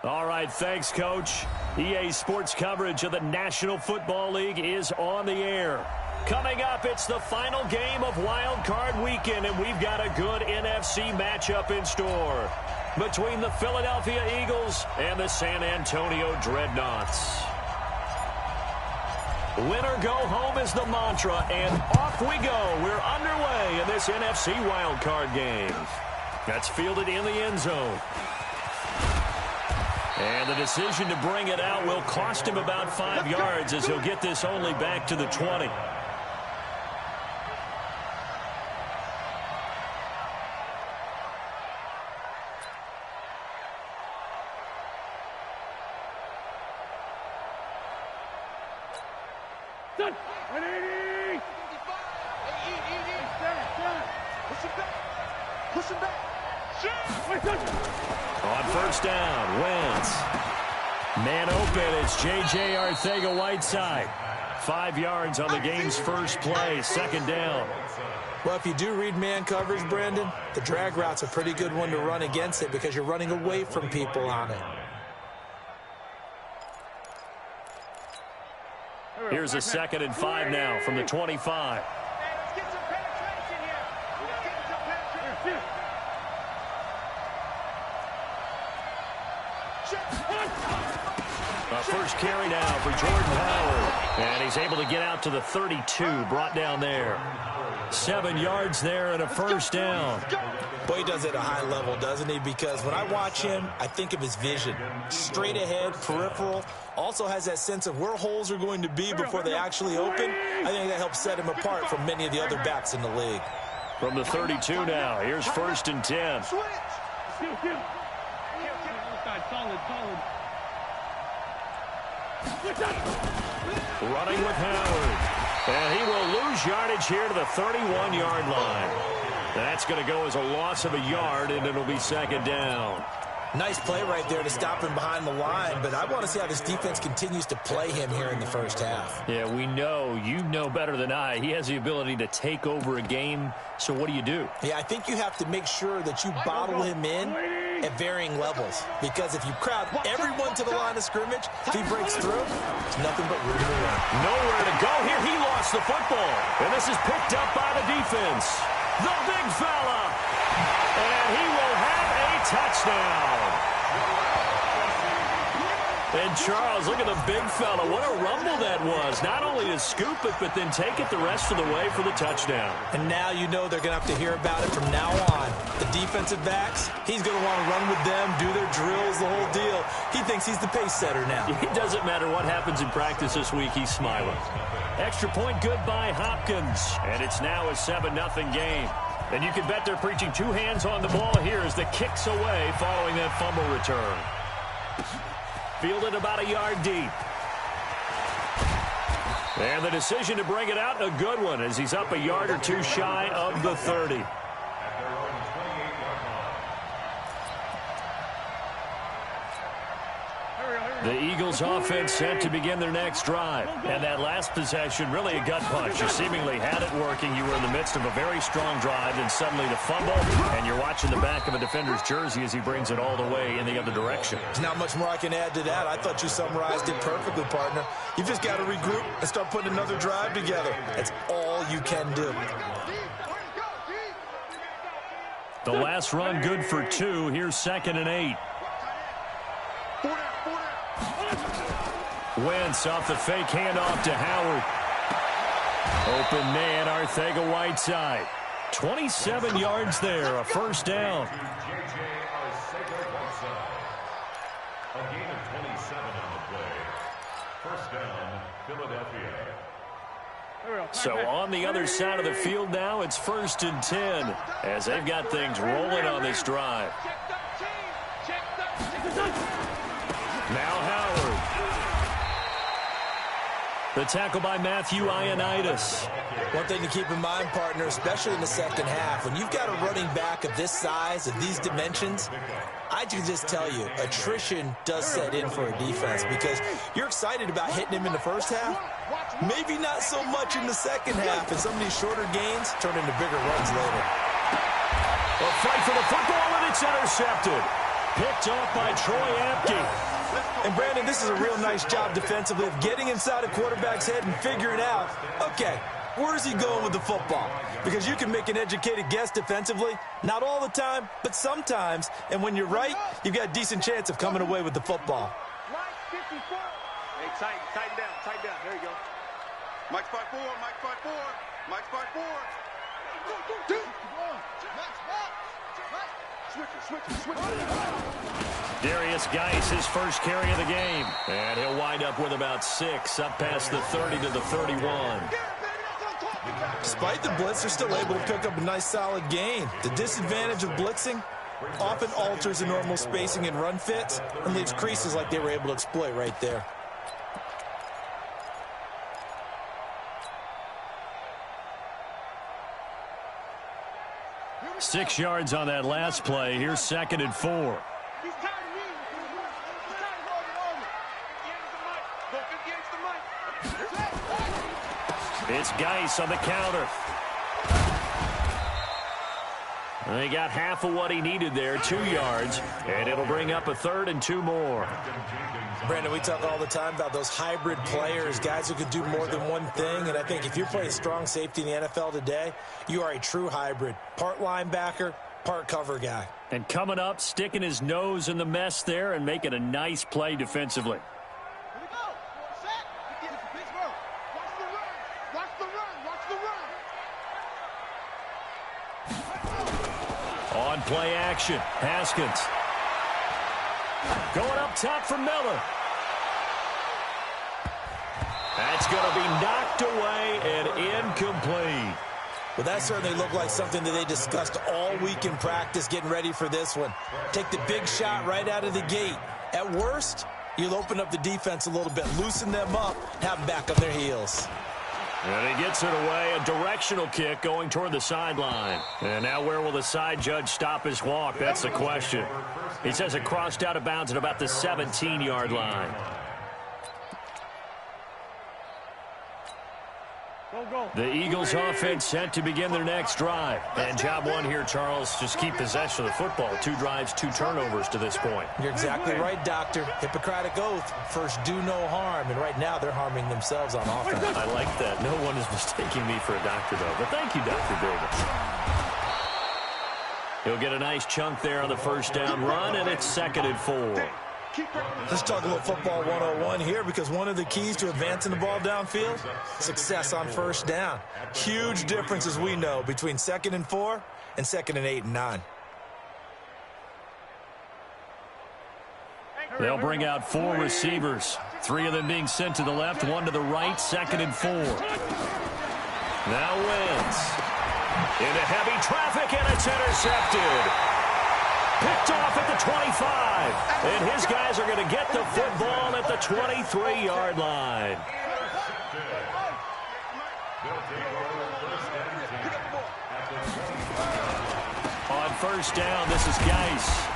All right, thanks, Coach. EA Sports coverage of the National Football League is on the air. Coming up, it's the final game of Wild Card Weekend, and we've got a good NFC matchup in store between the Philadelphia Eagles and the San Antonio Dreadnoughts. Win or go home is the mantra, and off we go. We're underway in this NFC Wild Card game. That's fielded in the end zone. And the decision to bring it out will cost him about 5 yards as he'll get this only back to the 20. On first down, Wentz. Man open, it's J.J. Arcega-Whiteside. 5 yards on the game's first play, second down. Well, if you do read man coverage, Brandon, the drag route's a pretty good one to run against it because you're running away from people on it. Here's a 2nd and 5 now from the 25. First carry now for Jordan Howard. And he's able to get out to the 32, brought down there. 7 yards there and a first down. Boy, he does it at a high level, doesn't he? Because when I watch him, I think of his vision. Straight ahead, peripheral. Also has that sense of where holes are going to be before they actually open. I think that helps set him apart from many of the other backs in the league. From the 32 now, here's 1st and 10. Running with Howard. And he will lose yardage here to the 31-yard line. That's going to go as a loss of a yard, and it'll be 2nd down. Nice play right there to stop him behind the line, but I want to see how this defense continues to play him here in the first half. Yeah, we know. You know better than I. He has the ability to take over a game, so what do? Yeah, I think you have to make sure that you bottle him in at varying levels, because if you crowd everyone to the line of scrimmage, if he breaks through, it's nothing but room to run. Nowhere to go here. He lost the football, and this is picked up by the defense. The big fella, and he will have a touchdown. And Charles, look at the big fella. What a rumble that was. Not only to scoop it, but then take it the rest of the way for the touchdown. And now you know they're going to have to hear about it from now on. The defensive backs, he's going to want to run with them, do their drills, the whole deal. He thinks he's the pace setter now. It doesn't matter what happens in practice this week. He's smiling. Extra point good by Hopkins. And it's now a 7-0 game. And you can bet they're preaching 2 hands on the ball here as the kick's away following that fumble return. Fielded about a yard deep. And the decision to bring it out, a good one, as he's up a yard or 2 shy of the 30. The Eagles offense set to begin their next drive. And that last possession, really a gut punch. You seemingly had it working. You were in the midst of a very strong drive, and suddenly the fumble, and you're watching the back of a defender's jersey as he brings it all the way in the other direction. There's not much more I can add to that. I thought you summarized it perfectly, partner. You've just got to regroup and start putting another drive together. That's all you can do. The last run good for 2. Here's 2nd and 8. Wentz off the fake handoff to Howard. Open man, Arcega-Whiteside. 27 yards there, a first down. A gain of 27 on the play. First down, Philadelphia. So on the other side of the field now, it's 1st and 10 as they've got things rolling on this drive. Now Howard. The tackle by Matthew Ioannidis. One thing to keep in mind, partner, especially in the second half, when you've got a running back of this size, of these dimensions, I can just tell you, attrition does set in for a defense because you're excited about hitting him in the first half. Maybe not so much in the second half, and some of these shorter gains turn into bigger runs later. A fight for the football, and it's intercepted. picked off by Troy Apke. And, Brandon, this is a real nice job defensively of getting inside a quarterback's head and figuring out, okay, where's he going with the football? Because you can make an educated guess defensively, not all the time, but sometimes. And when you're right, you've got a decent chance of coming away with the football. Hey, tighten down. There you go. Mike spot 4, Mike spot 4, Mike spot 4. Go. Switch it. Darius Geis, his first carry of the game. And he'll wind up with about 6, up past the 30 to the 31. Despite the blitz, they're still able to pick up a nice solid gain. The disadvantage of blitzing often alters the normal spacing and run fits and leaves creases like they were able to exploit right there. Six yards on that last play. Here's 2nd and 4. It's Geis on the counter. And he got half of what he needed there, 2 yards, and it'll bring up a 3rd and 2 more. Brandon, we talk all the time about those hybrid players, guys who can do more than one thing, and I think if you're playing strong safety in the NFL today, you are a true hybrid. Part linebacker, part cover guy. And coming up, sticking his nose in the mess there and making a nice play defensively. On play action, Haskins. Going up top for Miller. That's going to be knocked away and incomplete. Well, that certainly looked like something that they discussed all week in practice getting ready for this one. Take the big shot right out of the gate. At worst, you'll open up the defense a little bit, loosen them up, have them back on their heels. And he gets it away, a directional kick going toward the sideline. And now where will the side judge stop his walk? That's the question. He says it crossed out of bounds at about the 17-yard line. The Eagles offense set to begin their next drive. And job one here, Charles, just keep possession of the football. 2 drives, 2 turnovers to this point. You're exactly right, Doctor. Hippocratic oath. First, do no harm. And right now, they're harming themselves on offense. I like that. No one is mistaking me for a doctor, though. But thank you, Dr. Davis. He'll get a nice chunk there on the first down run, and it's 2nd and 4. Let's talk a little football 101 here, because one of the keys to advancing the ball downfield, success on first down. Huge difference, as we know, between 2nd and 4 and 2nd and 8 and 9. They'll bring out 4 receivers, 3 of them being sent to the left, 1 to the right, 2nd and 4. Now Wentz into heavy traffic, and it's intercepted. Picked off at the 25. And his guys are going to get the football at the 23-yard line. On first down, this is Geis.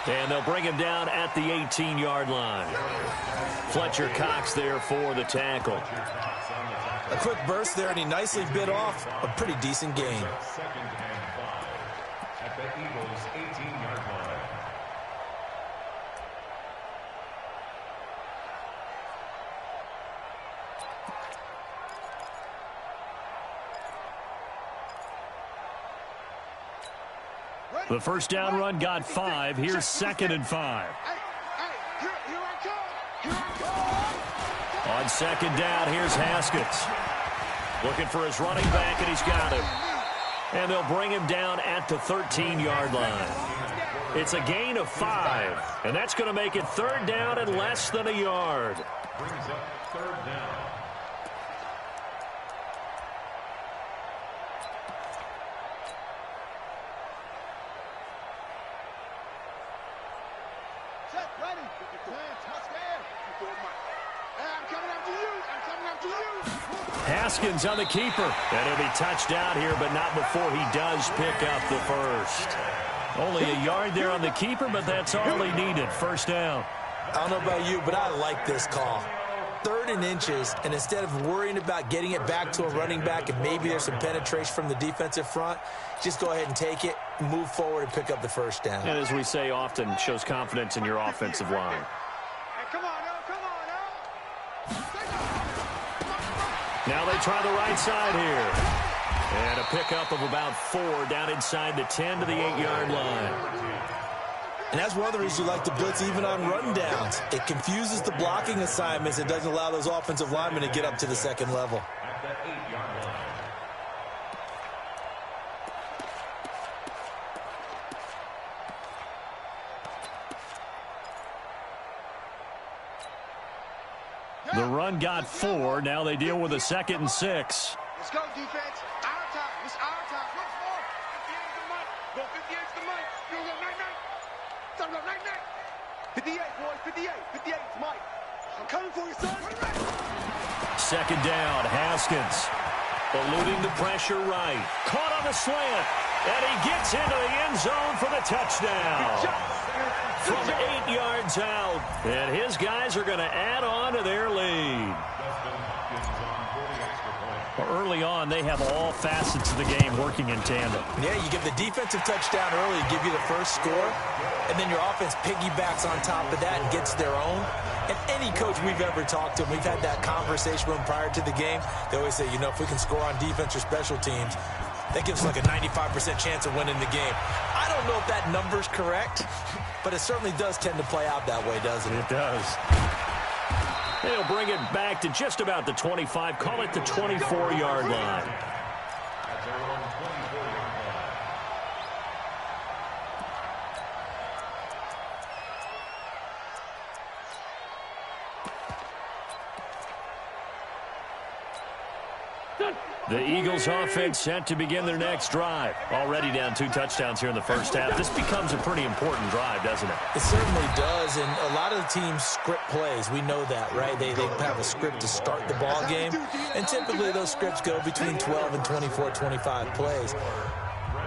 And they'll bring him down at the 18-yard line. Fletcher Cox there for the tackle. A quick burst there, and he nicely bit off a pretty decent gain. At the Eagles' 18-yard line. The first down run got 5. Here's 2nd and 5. On 2nd down, here's Haskins. Looking for his running back, and he's got him. And they'll bring him down at the 13-yard line. It's a gain of 5, and that's going to make it 3rd down and less than a yard. Brings up 3rd down. Haskins on the keeper. And he'll be touched out here, but not before he does pick up the first. Only a yard there on the keeper, but that's all he needed. First down. I don't know about you, but I like this call. 3rd and inches, and instead of worrying about getting it back to a running back and maybe there's some penetration from the defensive front, just go ahead and take it, move forward, and pick up the first down. And as we say often, shows confidence in your offensive line. Now they try the right side here. And a pickup of about 4 down inside the 10 to the 8-yard line. And that's one of the reasons you like to blitz even on run downs. It confuses the blocking assignments. It doesn't allow those offensive linemen to get up to the second level. The run got 4. Now they deal with a 2nd and 6. Let's go, defense. Our time. It's our time. What's more? 58's the money. Go 58's the money. You go night-night. Don't go night-night. 58, boys. 58. 58's Mike. I'm coming for you, son. 2nd down. Haskins eluding the pressure right. Caught on the slant. And he gets into the end zone for the touchdown. From 8 yards out. And his guys are going to add on to their lead. Early on, they have all facets of the game working in tandem. Yeah, you give the defensive touchdown early, give you the first score, and then your offense piggybacks on top of that and gets their own. And any coach we've ever talked to, we've had that conversation with them prior to the game, they always say, you know, if we can score on defense or special teams, that gives us like a 95% chance of winning the game. I don't know if that number's correct, but it certainly does tend to play out that way, doesn't it? It does. They'll bring it back to just about the 25. Call it the 24-yard line. The Eagles offense set to begin their next drive. Already down 2 touchdowns here in the first half. This becomes a pretty important drive, doesn't it? It certainly does, and a lot of the teams script plays. We know that, right? They have a script to start the ball game, and typically those scripts go between 12 and 24, 25 plays.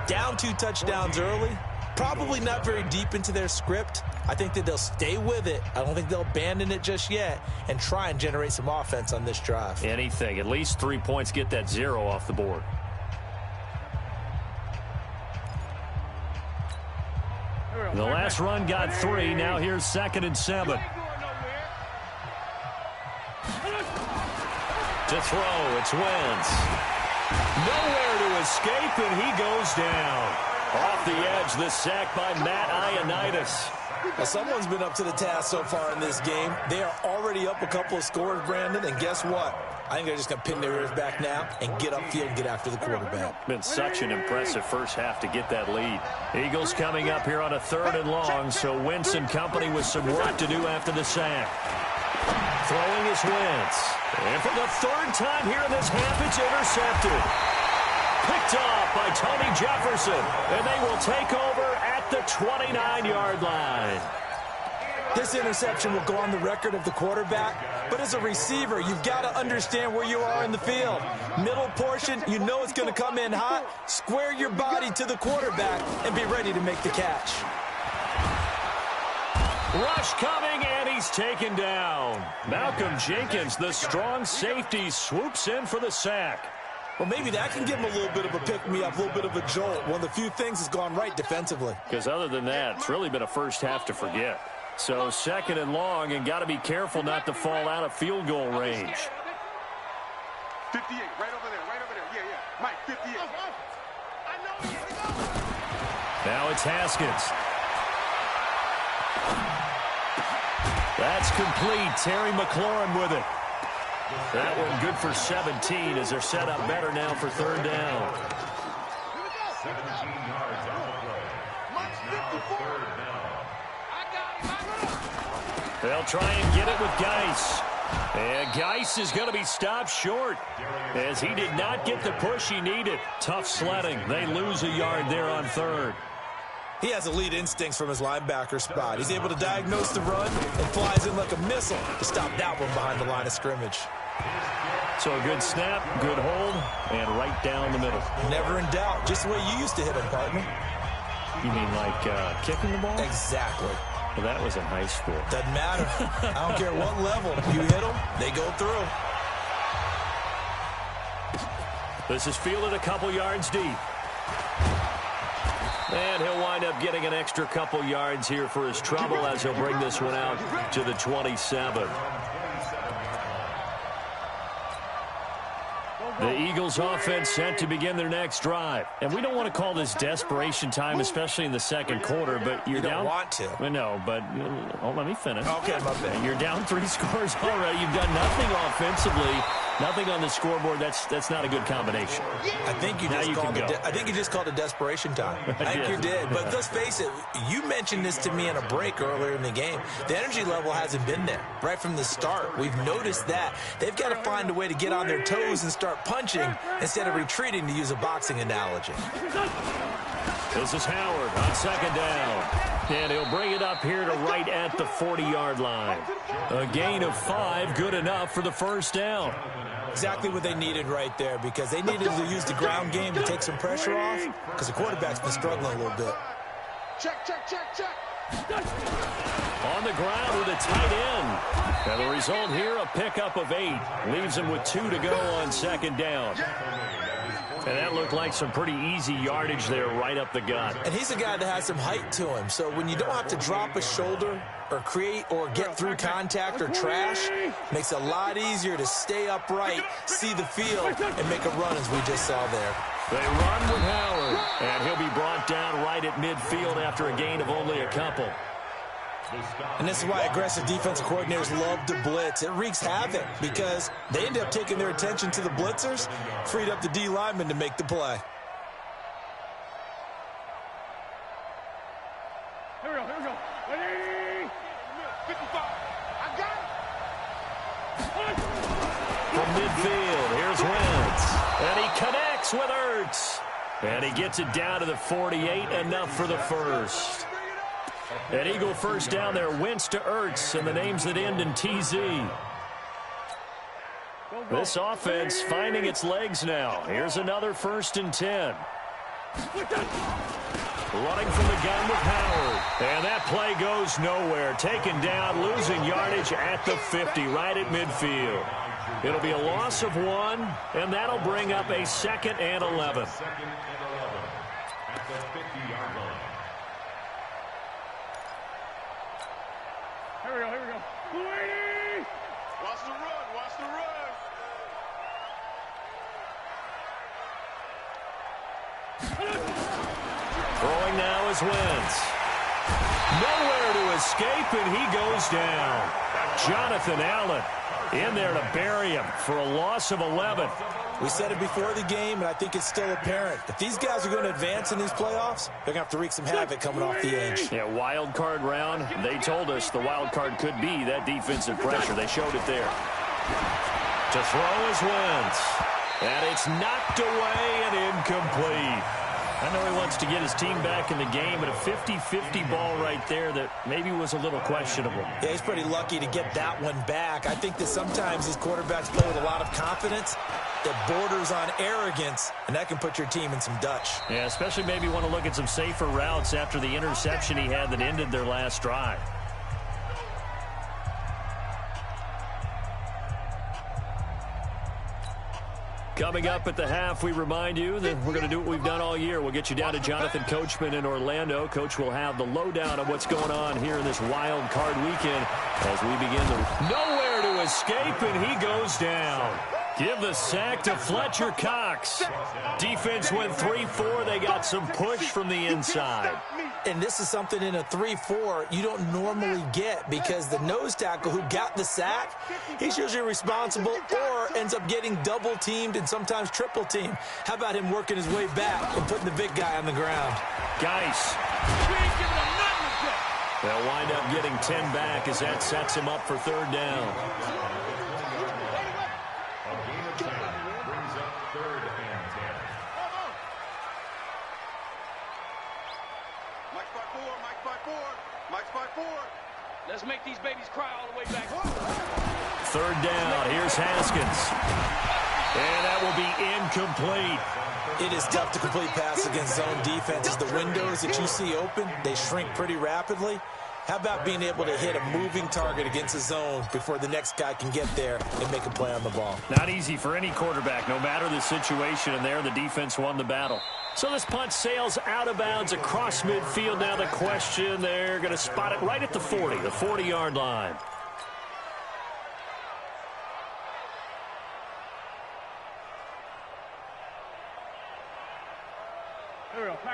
Down 2 touchdowns early, probably not very deep into their script. I think that they'll stay with it. I don't think they'll abandon it just yet and try and generate some offense on this drive. Anything. At least 3 points, get that 0 off the board. The last run got 3. Now here's 2nd and 7. To throw, it's Wentz. Nowhere to escape, and he goes down. Off the edge, the sack by Matt Ioannidis. Well, someone's been up to the task so far in this game. They are already up a couple of scores, Brandon, and guess what? I think they're just going to pin their ears back now and get upfield and get after the quarterback. Been such an impressive first half to get that lead. Eagles coming up here on a 3rd and long, so Wentz and company with some work to do after the sack. Throwing is Wentz. And for the 3rd time here in this half, it's intercepted. Picked off by Tony Jefferson, and they will take over at the 29-yard line. This interception will go on the record of the quarterback, but as a receiver, you've got to understand where you are in the field. Middle portion, you know it's going to come in hot. Square your body to the quarterback and be ready to make the catch. Rush coming, and he's taken down. Malcolm Jenkins, the strong safety, swoops in for the sack. Well, maybe that can give him a little bit of a pick-me-up, a little bit of a jolt. One of the few things that's gone right defensively. Because other than that, it's really been a first half to forget. So 2nd and long, and got to be careful not to fall out of field goal range. 58, right over there. Yeah. Mike, 58. Now it's Haskins. That's complete. Terry McLaurin with it. That one good for 17 as they're set up better now for 3rd down. 17 yards on the play. It's now 3rd down. They'll try and get it with Geis. And Geis is going to be stopped short as he did not get the push he needed. Tough sledding. They lose a yard there on 3rd. He has elite instincts from his linebacker spot. He's able to diagnose the run and flies in like a missile to stop that one behind the line of scrimmage. So a good snap, good hold, and right down the middle. Never in doubt. Just the way you used to hit him, partner. You mean like kicking the ball? Exactly. Well, that was in high school. Doesn't matter. I don't care what level. You hit them, they go through. This is fielded a couple yards deep. And he'll wind up getting an extra couple yards here for his trouble as he'll bring this one out to the 27. The Eagles offense set to begin their next drive. And we don't want to call this desperation time, especially in the second quarter, but you're down. You don't want to. Well, no, but let me finish. Okay, my bad. You're down 3 scores already. You've done nothing offensively, nothing on the scoreboard. That's not a good combination. I think you just called it desperation time. I think you did. But let's face it, you mentioned this to me in a break earlier in the game. The energy level hasn't been there right from the start. We've noticed that. They've got to find a way to get on their toes and start punching instead of retreating, to use a boxing analogy. This is Howard on second down. And he'll bring it up here to right at the 40-yard line. A gain of 5, good enough for the first down. Exactly what they needed right there, because they needed to use the ground game to take some pressure off, because the quarterback's been struggling a little bit. Check, check, check, check. On the ground with a tight end. And the result here, a pickup of 8. Leaves him with 2 to go on second down. And that looked like some pretty easy yardage there right up the gut. And he's a guy that has some height to him, so when you don't have to drop a shoulder or create or get through contact or trash, makes it a lot easier to stay upright, see the field, and make a run, as we just saw there. They run with Howard, and he'll be brought down right at midfield after a gain of only a couple. And this is why aggressive defensive coordinators love to blitz. It wreaks havoc because they end up taking their attention to the blitzers, freed up the D lineman to make the play. Here we go, here we go. Ready? 55. I got it. From midfield, here's Wentz. And he connects with Ertz. And he gets it down to the 48, enough for the first. An Eagle first down there, Wentz to Ertz, and the names that end in TZ. This offense finding its legs now. Here's another 1st and 10. Running from the gun with Howard. And that play goes nowhere. Taken down, losing yardage at the 50, right at midfield. It'll be a loss of 1, and that'll bring up a 2nd and 11. Second and 11 at the 50-yard line. Here we go, here we go. Watch the run, watch the run. Throwing now is Wentz. Nowhere to escape, and he goes down. Jonathan Allen in there to bury him for a loss of 11. We said it before the game, and I think it's still apparent. If these guys are going to advance in these playoffs, they're going to have to wreak some havoc coming off the edge. Yeah, wild card round. They told us the wild card could be that defensive pressure. They showed it there. To throw is Wentz. And it's knocked away and incomplete. I know he wants to get his team back in the game, but a 50-50 ball right there that maybe was a little questionable. Yeah, he's pretty lucky to get that one back. I think that sometimes these quarterbacks play with a lot of confidence that borders on arrogance, and that can put your team in some Dutch. Yeah, especially maybe want to look at some safer routes after the interception he had that ended their last drive. Coming up at the half, we remind you that we're going to do what we've done all year. We'll get you down to Jonathan Coachman in Orlando. Coach will have the lowdown of what's going on here in this wild card weekend as we begin the nowhere to escape, and he goes down. Give the sack to Fletcher Cox. Defense went 3-4. They got some push from the inside. And this is something in a 3-4 you don't normally get, because the nose tackle who got the sack, he's usually responsible or ends up getting double-teamed and sometimes triple-teamed. How about him working his way back and putting the big guy on the ground? Geis. They'll wind up getting 10 back as that sets him up for 3rd down. A gain of 10 brings up 3rd and 10. Mike's by 4, Mike's by 4, Mike's by 4. Let's make these babies cry all the way back. 3rd down. Here's Haskins. And that will be incomplete. It is tough to complete pass against zone defenses. The windows that you see open, they shrink pretty rapidly. How about being able to hit a moving target against the zone before the next guy can get there and make a play on the ball? Not easy for any quarterback, no matter the situation, and there the defense won the battle. So this punt sails out of bounds across midfield. Now the question, they're going to spot it right at the 40-yard line.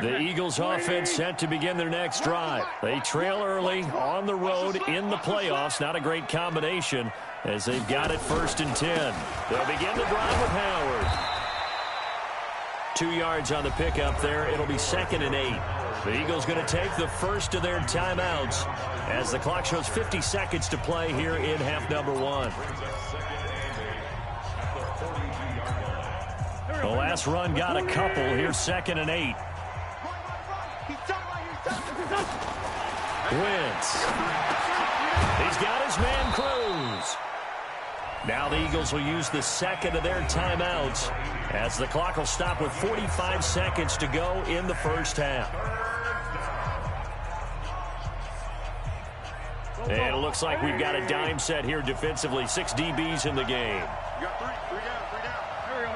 The Eagles offense set to begin their next drive. They trail early on the road in the playoffs. Not a great combination as they've got it 1st and 10. They'll begin the drive with Howard. 2 yards on the pickup there. It'll be 2nd and 8. The Eagles going to take the first of their timeouts as the clock shows 50 seconds to play here in half number 1. The last run got a couple. Here's 2nd and 8. Wentz. He's got his man Cruz. Now the Eagles will use the second of their timeouts as the clock will stop with 45 seconds to go in the first half. And it looks like we've got a dime set here defensively. 6 DBs in the game. You got three down. Here we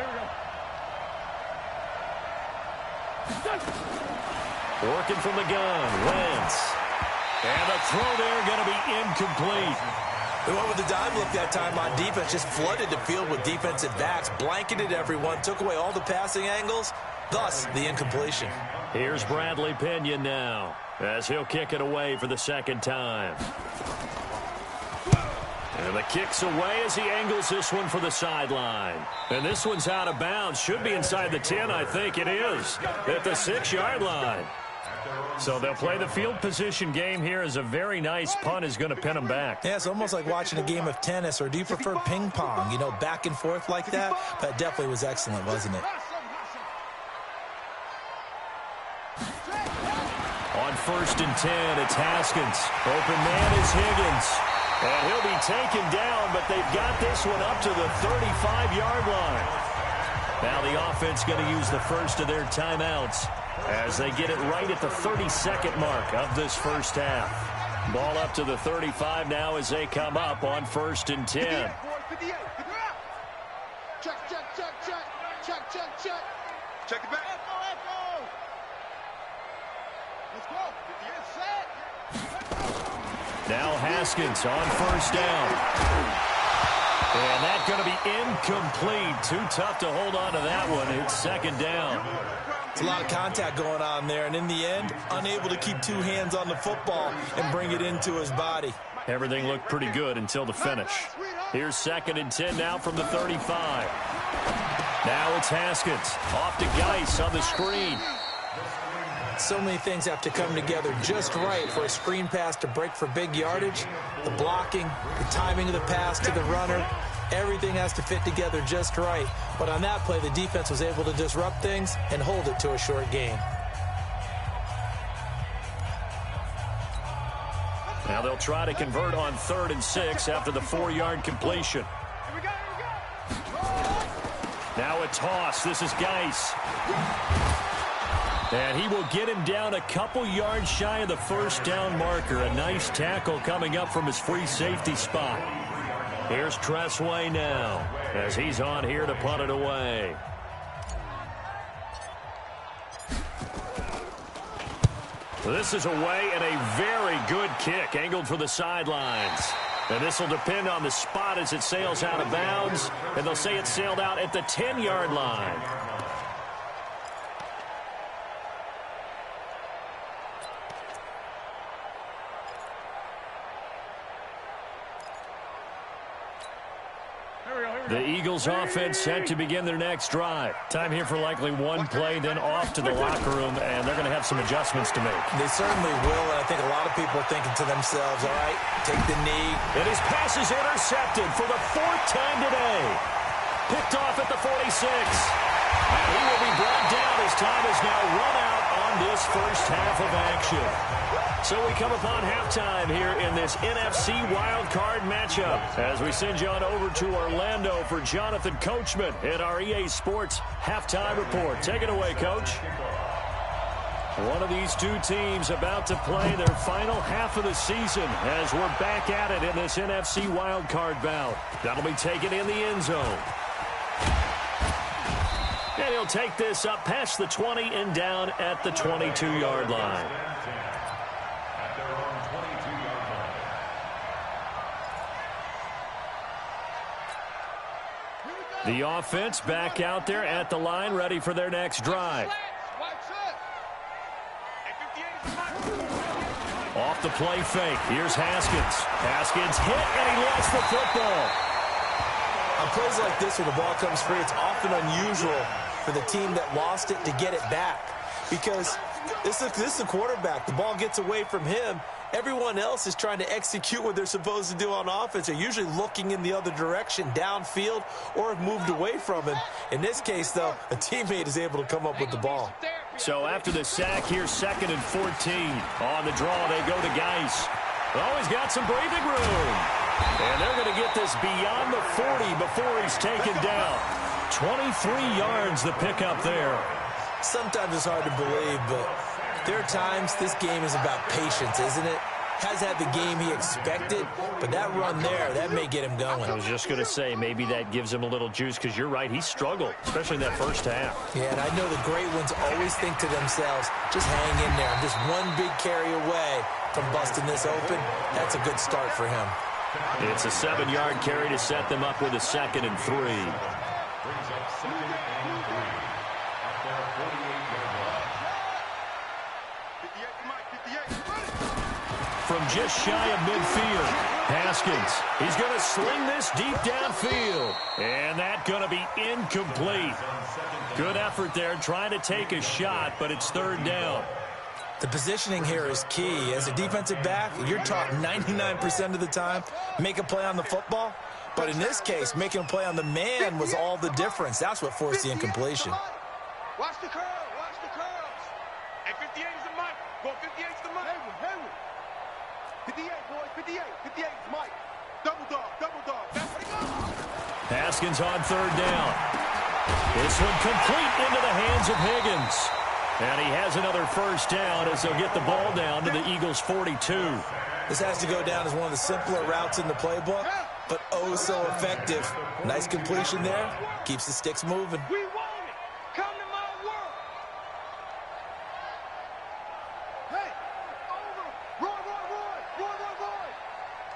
go. Working from the gun, Wentz. And the throw there going to be incomplete. They went with the dime look that time on defense, just flooded the field with defensive backs, blanketed everyone, took away all the passing angles, thus the incompletion. Here's Bradley Pinion now as he'll kick it away for the second time. And the kick's away as he angles this one for the sideline. And this one's out of bounds. Should be inside the 10, I think it is, at the 6-yard line. So they'll play the field position game here as a very nice punt is going to pin them back. Yeah, it's almost like watching a game of tennis, or do you prefer ping pong? You know, back and forth like that? That definitely was excellent, wasn't it? On 1st and 10, it's Haskins. Open man is Higgins. And he'll be taken down, but they've got this one up to the 35-yard line. Now the offense going to use the first of their timeouts as they get it right at the 32nd mark of this first half. Ball up to the 35 now as they come up on 1st and 10. Check, check, check, check. Check, check, check. Check it back. Let's go. Now Haskins on 1st down. And that's going to be incomplete. Too tough to hold on to that one. It's 2nd down. It's a lot of contact going on there, and in the end, unable to keep 2 hands on the football and bring it into his body. Everything looked pretty good until the finish. Here's 2nd and 10 now from the 35. Now it's Haskins. Off to Geis on the screen. So many things have to come together just right for a screen pass to break for big yardage. The blocking, the timing of the pass to the runner, everything has to fit together just right. But on that play, the defense was able to disrupt things and hold it to a short gain. Now they'll try to convert on 3rd and 6 after the 4-yard completion. Now a toss. This is Geis. And he will get him down a couple yards shy of the 1st down marker. A nice tackle coming up from his free safety spot. Here's Tressway now as he's on here to punt it away. This is away and a very good kick angled for the sidelines. And this will depend on the spot as it sails out of bounds. And they'll say it sailed out at the 10-yard line. The Eagles offense set to begin their next drive. Time here for likely one play, then off to the locker room, and they're going to have some adjustments to make. They certainly will, and I think a lot of people are thinking to themselves, all right, take the knee. And his pass is intercepted for the 4th time today. Picked off at the 46. And he will be brought down as time is now run out on this first half of action. So we come upon halftime here in this NFC wildcard matchup as we send you on over to Orlando for Jonathan Coachman at our EA Sports Halftime Report. Take it away, Coach. One of these two teams about to play their final half of the season as we're back at it in this NFC wildcard bout. That'll be taken in the end zone. And he'll take this up past the 20 and down at the 22-yard line. The offense back out there at the line, ready for their next drive. Off the play fake. Here's Haskins. Haskins hit, and he lost the football. On plays like this, when the ball comes free, it's often unusual for the team that lost it to get it back. Because this is a quarterback. The ball gets away from him. Everyone else is trying to execute what they're supposed to do on offense. They're usually looking in the other direction, downfield, or have moved away from him. In this case, though, a teammate is able to come up with the ball. So after the sack, here's 2nd and 14. On the draw, they go to Geis. Oh, he's got some breathing room. And they're going to get this beyond the 40 before he's taken down. 23 yards the pickup there. Sometimes it's hard to believe, but there are times this game is about patience, isn't it? Has had the game he expected, but that run there, that may get him going. I was just going to say, maybe that gives him a little juice, because you're right, he struggled, especially in that first half. Yeah, and I know the great ones always think to themselves, just hang in there. I'm just one big carry away from busting this open. That's a good start for him. It's a 7-yard carry to set them up with a 2nd and 3. Brings up 2nd and 3 at their 48-yard line. From just shy of midfield, Haskins. He's going to sling this deep downfield. And that's going to be incomplete. Good effort there trying to take a shot, but it's 3rd down. The positioning here is key. As a defensive back, you're taught 99% of the time, make a play on the football. But in this case, making a play on the man was all the difference. That's what forced the incompletion. Watch the curl. Watch the curls. And 58 is the mic. Go 58 is the mic. Henry. 58, boys. 58. 58 is Mike. Double dog. Double dog. That's what he goes. Haskins on 3rd down. This one complete into the hands of Higgins. And he has another 1st down as they'll get the ball down to the Eagles' 42. This has to go down as one of the simpler routes in the playbook, but oh so effective. Nice completion there. Keeps the sticks moving. We want it. Come to my world. Hey, over. Roy.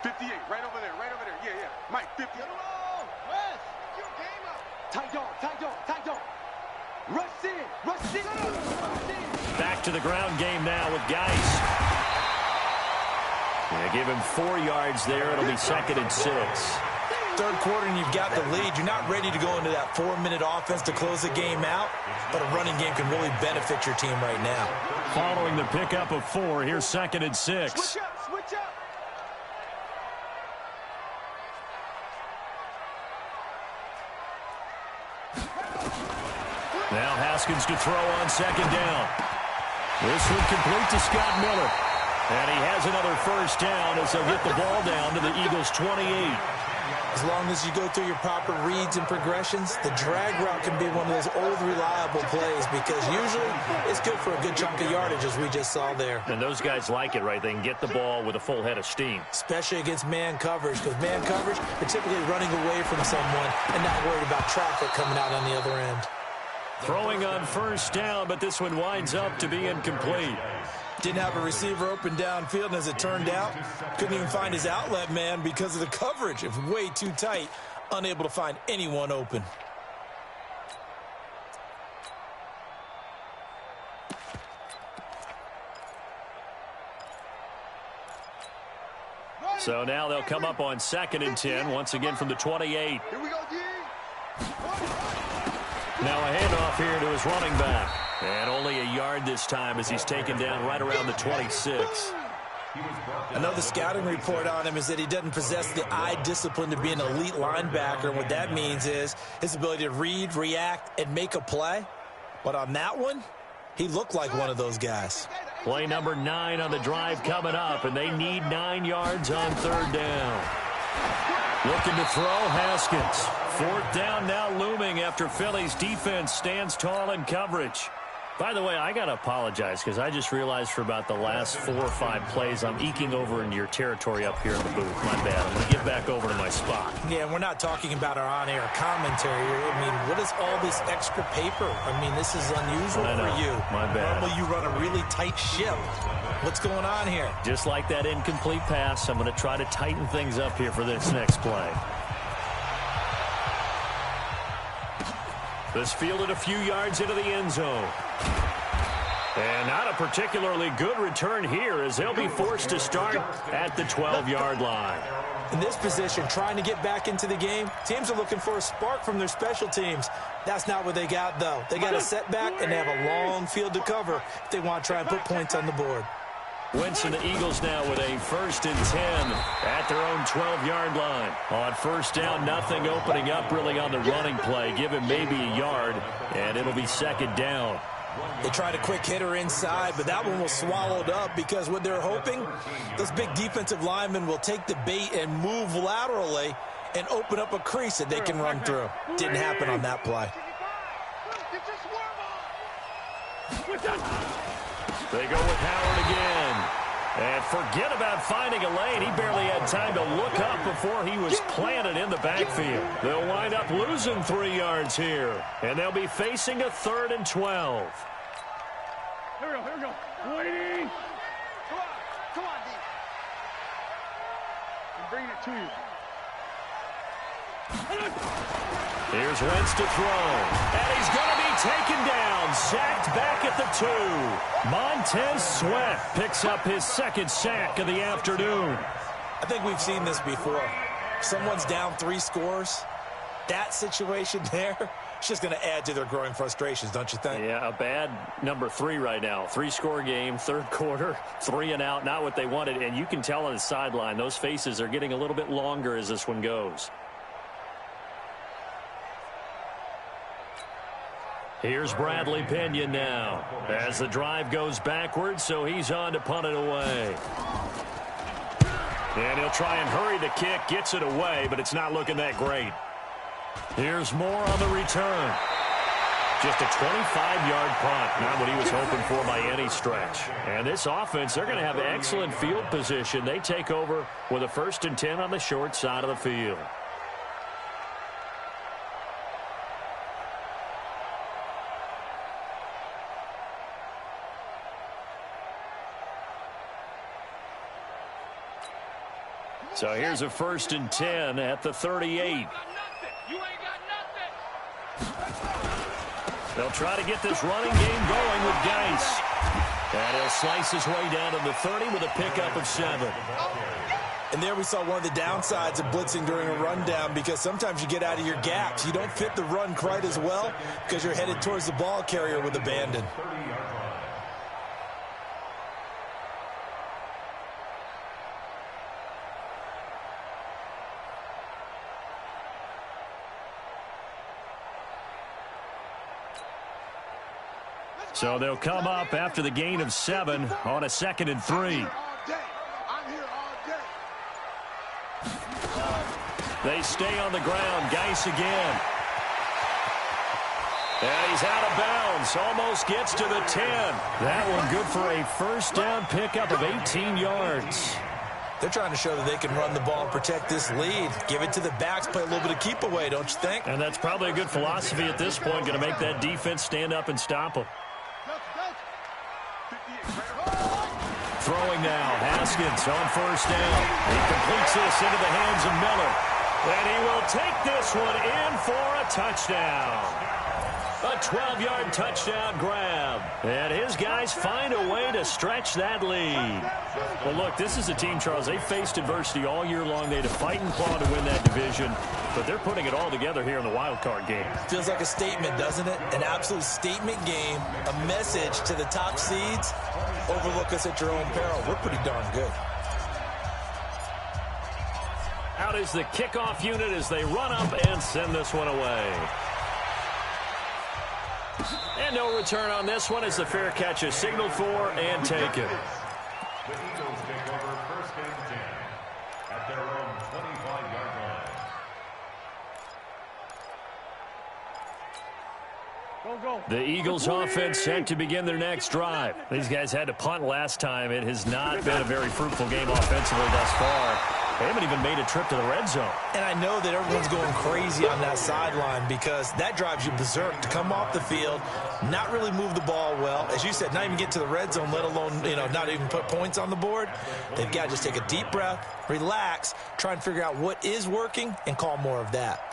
58, right over there. Yeah. Mike, 50. Wes, your game up. Tight dog. Rush in. Back to the ground game now with Geis. Yeah, give him 4 yards there. It'll be 2nd and 6. 3rd quarter and you've got the lead. You're not ready to go into that 4-minute offense to close the game out, but a running game can really benefit your team right now. Following the pickup of 4, here's 2nd and 6. Switch up. Now Haskins to throw on 2nd down. This one complete to Scott Miller. And he has another 1st down as they'll get the ball down to the Eagles' 28. As long as you go through your proper reads and progressions, the drag route can be one of those old reliable plays because usually it's good for a good chunk of yardage, as we just saw there. And those guys like it, right? They can get the ball with a full head of steam. Especially against man coverage, because man coverage, you're typically running away from someone and not worried about traffic coming out on the other end. Throwing on 1st down, but this one winds up to be incomplete. Didn't have a receiver open downfield, and as it turned out, couldn't even find his outlet man because of the coverage. It was way too tight, unable to find anyone open. So now they'll come up on 2nd and 10, once again from the 28. Here we go, D. Now a handoff here to his running back. And only a yard this time as he's taken down right around the 26. Another scouting report on him is that he doesn't possess the eye discipline to be an elite linebacker. And what that means is his ability to read, react, and make a play. But on that one, he looked like one of those guys. Play number 9 on the drive coming up, and they need 9 yards on 3rd down. Looking to throw, Haskins. 4th down now looming after Philly's defense stands tall in coverage. By the way, I got to apologize because I just realized for about the last 4 or 5 plays, I'm eking over into your territory up here in the booth. My bad. I'm going to get back over to my spot. Yeah, we're not talking about our on-air commentary. I mean, what is all this extra paper? I mean, this is unusual for you. My bad. Normally you run a really tight ship. What's going on here? Just like that incomplete pass, I'm going to try to tighten things up here for this next play. This fielded a few yards into the end zone. And not a particularly good return here as they'll be forced to start at the 12-yard line. In this position, trying to get back into the game, teams are looking for a spark from their special teams. That's not what they got, though. They got a setback, and they have a long field to cover if they want to try and put points on the board. Wentz and the Eagles now with a 1st and 10 at their own 12-yard line. On first down, nothing opening up really on the running play. Give him maybe a yard, and it'll be 2nd down. They tried a quick hitter inside, but that one was swallowed up because what they're hoping, those big defensive linemen will take the bait and move laterally and open up a crease that they can run through. Didn't happen on that play. They go with Howard again. And forget about finding a lane. He barely had time to look up before he was planted in the backfield. They'll wind up losing 3 yards here. And they'll be facing a 3rd and 12. Here we go. Waiting. Come on, D. I'm bringing it to you. Here's Wentz to throw. And he's going to be taken down. Sacked back at the 2. Montez Sweat picks up his 2nd sack of the afternoon. I think we've seen this before. Someone's down 3 scores. That situation there, it's just going to add to their growing frustrations, don't you think? Yeah, a bad number 3 right now. 3-score game, 3rd quarter, 3 and out, not what they wanted. And you can tell on the sideline, those faces are getting a little bit longer as this one goes. Here's Bradley Pinion now as the drive goes backwards, so he's on to punt it away. And he'll try and hurry the kick, gets it away, but it's not looking that great. Here's Moore on the return. Just a 25-yard punt, not what he was hoping for by any stretch. And this offense, they're going to have excellent field position. They take over with a 1st and 10 on the short side of the field. So here's a 1st and 10 at the 38. They'll try to get this running game going with Geis. And he'll slice his way down to the 30 with a pickup of 7. And there we saw one of the downsides of blitzing during a rundown, because sometimes you get out of your gaps. You don't fit the run quite as well because you're headed towards the ball carrier with abandon. So they'll come up after the gain of 7 on a 2nd and 3. They stay on the ground. Geis again. And he's out of bounds. Almost gets to the 10. That one good for a 1st down pickup of 18 yards. They're trying to show that they can run the ball and protect this lead. Give it to the backs, play a little bit of keep away, don't you think? And that's probably a good philosophy at this point. Going to make that defense stand up and stop them. Throwing now, Haskins on 1st down. He completes this into the hands of Miller. And he will take this one in for a touchdown. A 12-yard touchdown grab. And his guys find a way to stretch that lead. Well, look, this is a team, Charles. They faced adversity all year long. They had to fight and claw to win that division. But they're putting it all together here in the wild card game. Feels like a statement, doesn't it? An absolute statement game. A message to the top seeds. Overlook us at your own peril. We're pretty darn good. Out is the kickoff unit as they run up and send this one away. And no return on this one as the fair catch is signaled for and taken. The Eagles take over 1st and 10 at their own 25-yard line. The Eagles offense set to begin their next drive. These guys had to punt last time. It has not been a very fruitful game offensively thus far. They haven't even made a trip to the red zone. And I know that everyone's going crazy on that sideline because that drives you berserk to come off the field, not really move the ball well. As you said, not even get to the red zone, let alone, not even put points on the board. They've got to just take a deep breath, relax, try and figure out what is working and call more of that.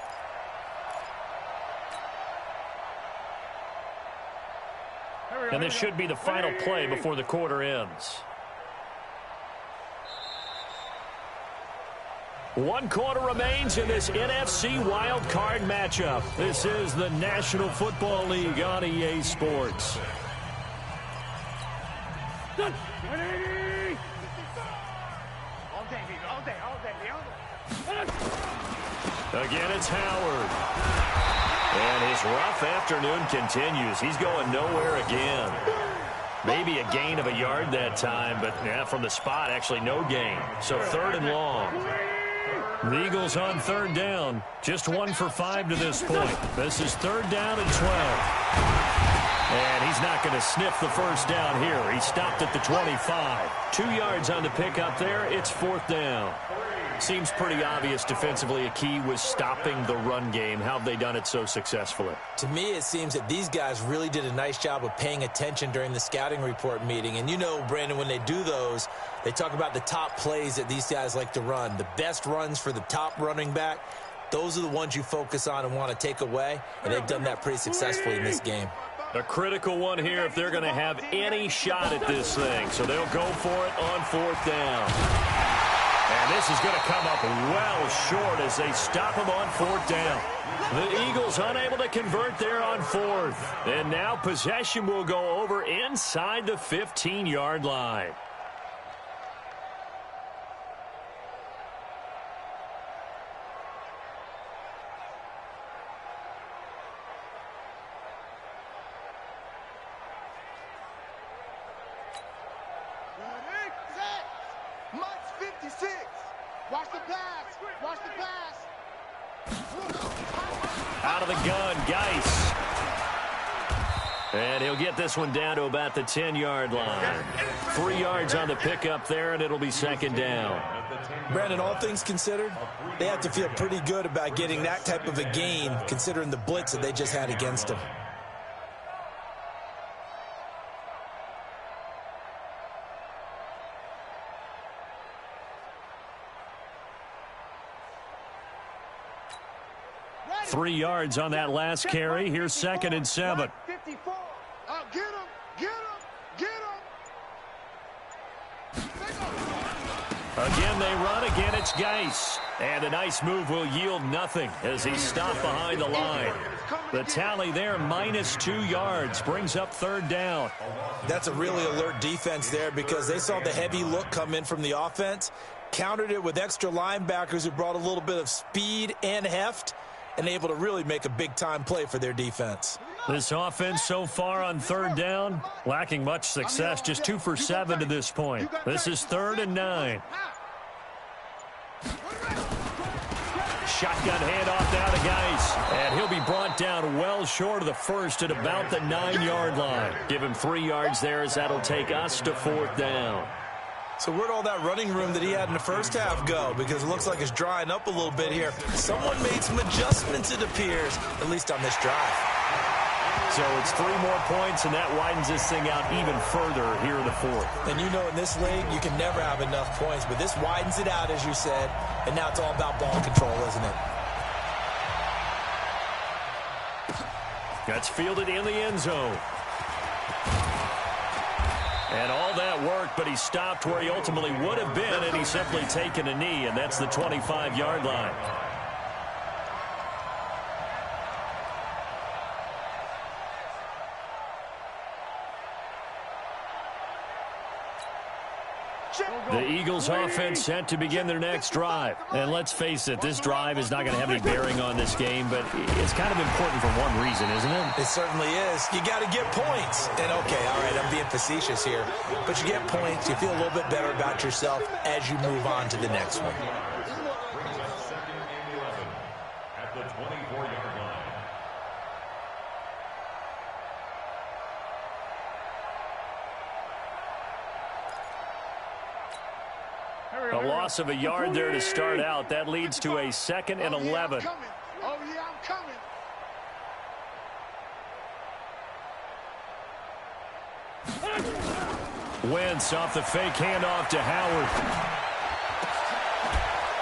And this should be the final play before the quarter ends. One quarter remains in this NFC wild card matchup. This is the National Football League on EA Sports. Again, it's Howard. And his rough afternoon continues. He's going nowhere again. Maybe a gain of a yard that time, but from the spot, actually no gain. So 3rd and long. The Eagles on 3rd down. Just 1 for 5 to this point. This is 3rd down and 12. And he's not going to sniff the first down here. He stopped at the 25. 2 yards on the pickup there. It's 4th down. Seems pretty obvious defensively a key was stopping the run game. How have they done it so successfully? To me, it seems that these guys really did a nice job of paying attention during the scouting report meeting. And Brandon, when they do those, they talk about the top plays that these guys like to run. The best runs for the top running back, those are the ones you focus on and want to take away. And they've done that pretty successfully in this game. A critical one here if they're going to have any shot at this thing. So they'll go for it on 4th down. And this is going to come up well short as they stop him on 4th down. The Eagles unable to convert there on 4th. And now possession will go over inside the 15-yard line. Watch the pass. Watch the pass. Out of the gun, Geis. And he'll get this one down to about the 10-yard line. 3 yards on the pickup there, and it'll be 2nd down. Brandon, all things considered, they have to feel pretty good about getting that type of a gain, considering the blitz that they just had against them. Three yards on that last carry. Here's 2nd and 7. 54. Get him. Get him. Get him. Again, they run. Again, it's Geis. And a nice move will yield nothing as he's stopped behind the line. The tally there, -2 yards, brings up 3rd down. That's a really alert defense there because they saw the heavy look come in from the offense, countered it with extra linebackers who brought a little bit of speed and heft, and able to really make a big-time play for their defense. This offense so far on 3rd down, lacking much success, just 2 for 7 to this point. This is 3rd and 9. Shotgun handoff now to Geis, and he'll be brought down well short of the first at about the 9-yard line. Give him 3 yards there as that'll take us to 4th down. So where'd all that running room that he had in the first half go? Because it looks like it's drying up a little bit here. Someone made some adjustments, it appears, at least on this drive. So it's 3 more points, and that widens this thing out even further here in the 4th. And in this league, you can never have enough points, but this widens it out, as you said, and now it's all about ball control, isn't it? That's fielded in the end zone. And all that worked, but he stopped where he ultimately would have been, and he's simply taken a knee, and that's the 25-yard line. The Eagles offense set to begin their next drive. And let's face it, this drive is not going to have any bearing on this game, but it's kind of important for one reason, isn't it? It certainly is. You got to get points. And, okay, all right, I'm being facetious here. But you get points, you feel a little bit better about yourself as you move on to the next one. Brings up 2nd and 11 at the 24-yard line. A loss of a yard there to start out. That leads to a 2nd and 11. Oh, yeah, I'm coming. Wentz off the fake handoff to Howard.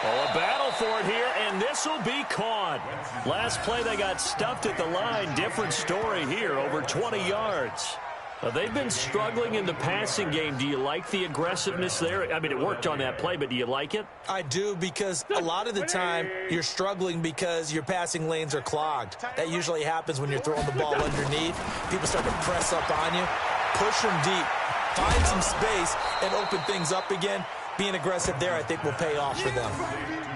Oh, a battle for it here, and this will be caught. Last play, they got stuffed at the line. Different story here, over 20 yards. They've been struggling in the passing game. Do you like the aggressiveness there? I mean, it worked on that play, but do you like it? I do, because a lot of the time you're struggling because your passing lanes are clogged. That usually happens when you're throwing the ball underneath. People start to press up on you, push them deep, find some space, and open things up again. Being aggressive there, I think, will pay off for them.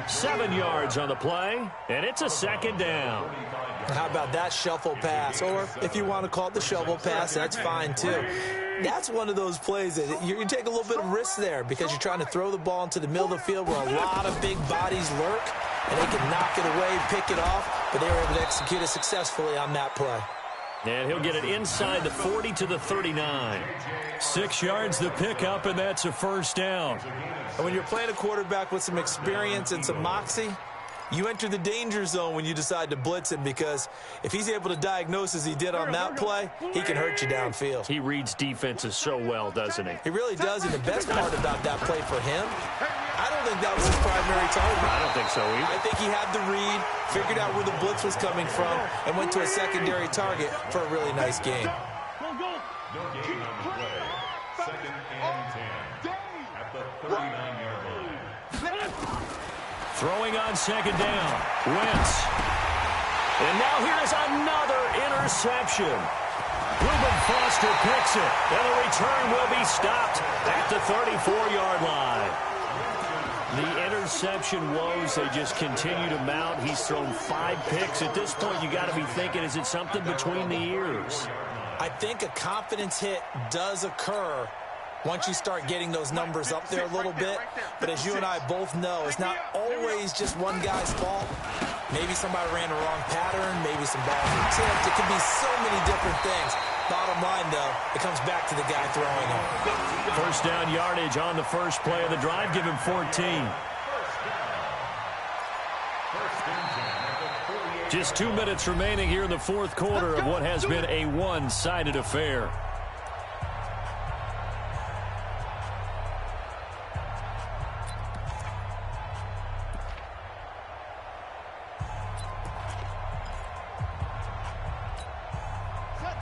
7 yards on the play, and it's a 2nd down. How about that shuffle pass? Or if you want to call it the shovel pass, that's fine too. That's one of those plays that you take a little bit of risk there because you're trying to throw the ball into the middle of the field where a lot of big bodies lurk, and they can knock it away, pick it off, but they were able to execute it successfully on that play. And he'll get it inside the 40 to the 39. 6 yards the pickup, and that's a 1st down. And when you're playing a quarterback with some experience and some moxie, you enter the danger zone when you decide to blitz him, because if he's able to diagnose as he did on that play, he can hurt you downfield. He reads defenses so well, doesn't he? He really does, and the best part about that play for him, I don't think that was his primary target. I don't think so either. I think he had the read, figured out where the blitz was coming from, and went to a secondary target for a really nice game. No gain on the play. 2nd and 10 at the 39-yard line. Throwing on 2nd down. Wentz. And now here's another interception. Reuben Foster picks it, and the return will be stopped at the 34-yard line. The interception woes, they just continue to mount. He's thrown 5 picks. At this point, you got to be thinking, is it something between the ears? I think a confidence hit does occur once you start getting those numbers up there a little bit. But as you and I both know, it's not always just one guy's fault. Maybe somebody ran the wrong pattern. Maybe some balls were tipped. It could be so many different things. Bottom line, though, it comes back to the guy throwing them. 1st down yardage on the first play of the drive. Give him 14. Just 2 minutes remaining here in the 4th quarter of what has been a one-sided affair.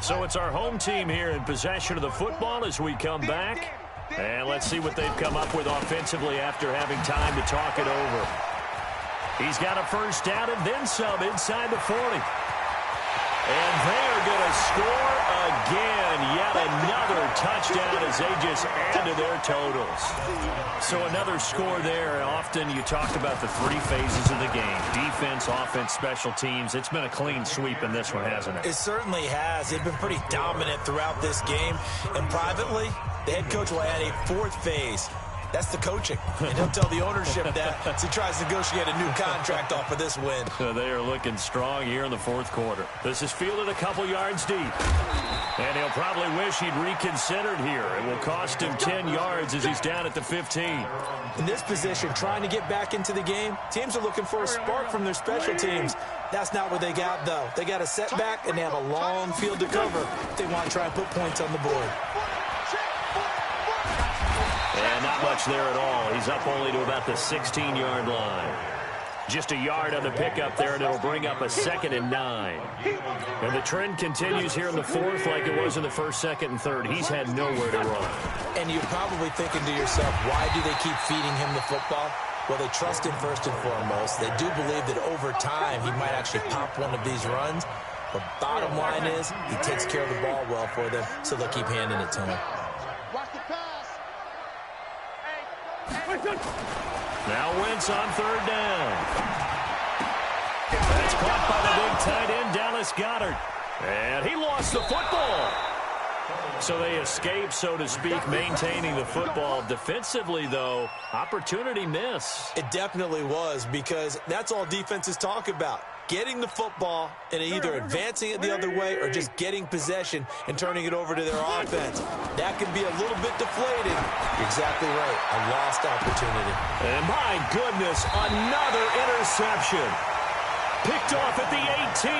So it's our home team here in possession of the football as we come back. And let's see what they've come up with offensively after having time to talk it over. He's got a 1st down and then some inside the 40. And they are going to score again. Yet another touchdown as they just add to their totals. So another score there. Often you talk about the 3 phases of the game. Defense, offense, special teams. It's been a clean sweep in this one, hasn't it? It certainly has. They've been pretty dominant throughout this game. And privately, the head coach will add a 4th phase. That's the coaching. And he'll tell the ownership that as he tries to negotiate a new contract off of this win. So they are looking strong here in the 4th quarter. This is fielded a couple yards deep. And he'll probably wish he'd reconsidered here. It will cost him 10 yards as he's down at the 15. In this position, trying to get back into the game, teams are looking for a spark from their special teams. That's not what they got, though. They got a setback, and they have a long field to cover if they want to try and put points on the board. And not much there at all. He's up only to about the 16-yard line. Just a yard on the pickup there, and it'll bring up a 2nd and 9. And the trend continues here in the 4th like it was in the 1st, 2nd, and 3rd. He's had nowhere to run. And you're probably thinking to yourself, why do they keep feeding him the football? Well, they trust him first and foremost. They do believe that over time he might actually pop one of these runs. But bottom line is he takes care of the ball well for them, so they'll keep handing it to him. Now Wentz on 3rd down. That's caught by the big tight end, Dallas Goedert. And he lost the football. So they escape, so to speak, maintaining the football. Defensively, though, opportunity miss. It definitely was, because that's all defenses talk about. getting the football and either advancing it the other way or just getting possession and turning it over to their offense. That can be a little bit deflated. You're exactly right. A lost opportunity. And my goodness, another interception. Picked off at the 18.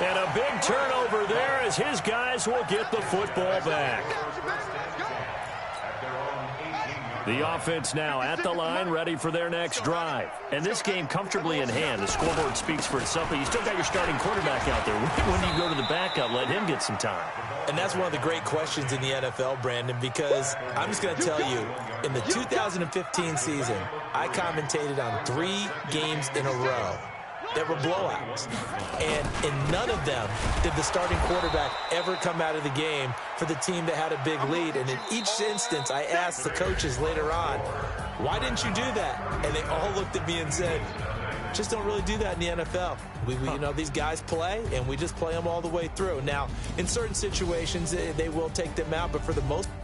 And a big turnover there as his guys will get the football back. The offense now at the line, ready for their next drive. And this game comfortably in hand. The scoreboard speaks for itself, but you still got your starting quarterback out there. When do you go to the backup? Let him get some time. And that's one of the great questions in the NFL, Brandon, because I'm just going to tell you, in the 2015 season, I commentated on 3 games in a row that were blowouts. And in none of them did the starting quarterback ever come out of the game for the team that had a big lead. And in each instance, I asked the coaches later on, why didn't you do that? And they all looked at me and said, just don't really do that in the NFL. We you know, these guys play, and we just play them all the way through. Now, in certain situations, they will take them out, but for the most part,